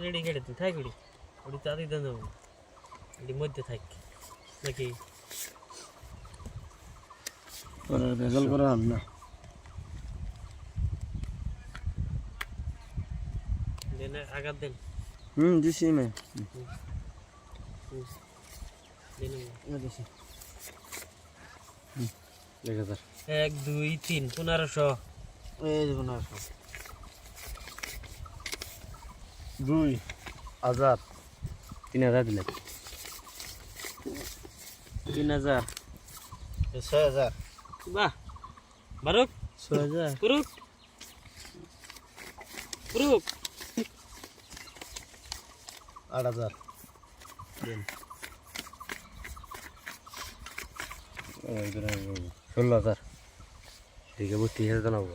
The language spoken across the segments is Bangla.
রেডি কেটে তুই থাক ওটি ওটি তাড়াতাড়ি দেন যাবো এটি মধ্যে থাক নাকি ভেজাল করা হবে না দেন আঘাত দেন দিছি না দেন দিছি 1 2 3 1500 এই যে 1500 2000 3000 দিলেন 3000 6000 বাহ বারুক 6000 পুরুক পুরুক 8000 দিন 16000 ঠিক আছে 30000 জানাবো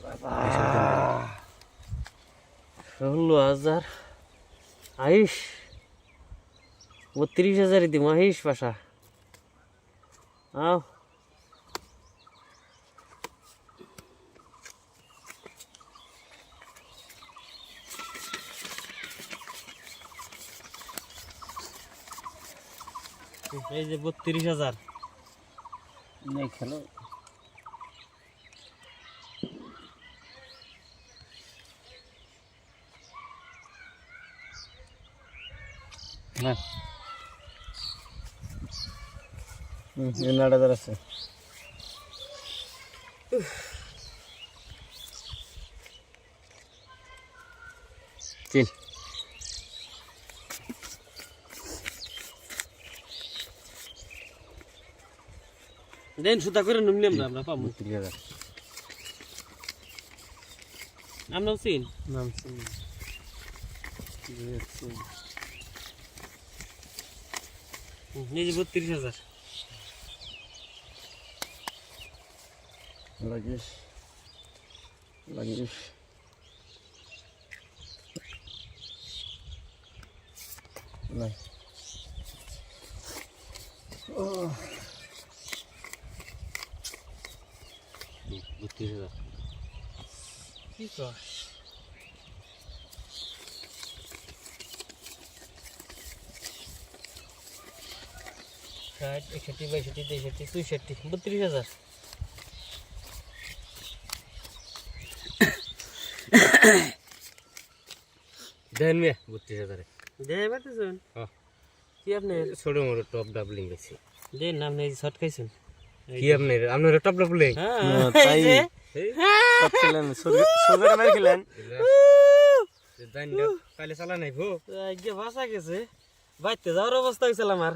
16000 আইস 32000 দিব আইস পাশা আও এই যে 32000 नहीं खेलो ना ये नाड़ा दर से চিন দেন সুতা করে নিমলে আমরা পাবো 30000 আমরা চিন नाम से ये से এই যে 32000 लगेश लगेश नहीं 32000 কি কর ষাট 61 62 63 64 32000 দেন মে 32000 দে পারতেছেন হ্যাঁ কি আপনি ছোট মোটো টপ ডাবলিং গেছি দেন নাম নেই শর্ট খাইছেন কি আপনার টপ ডাবলিং হ্যাঁ ताई सब खेलन सुगर में खेलन দেন কালে চালা নাই ভো আগে ভাষা গেছে বাইতে যাওয়ার অবস্থা হয়েছিল আমার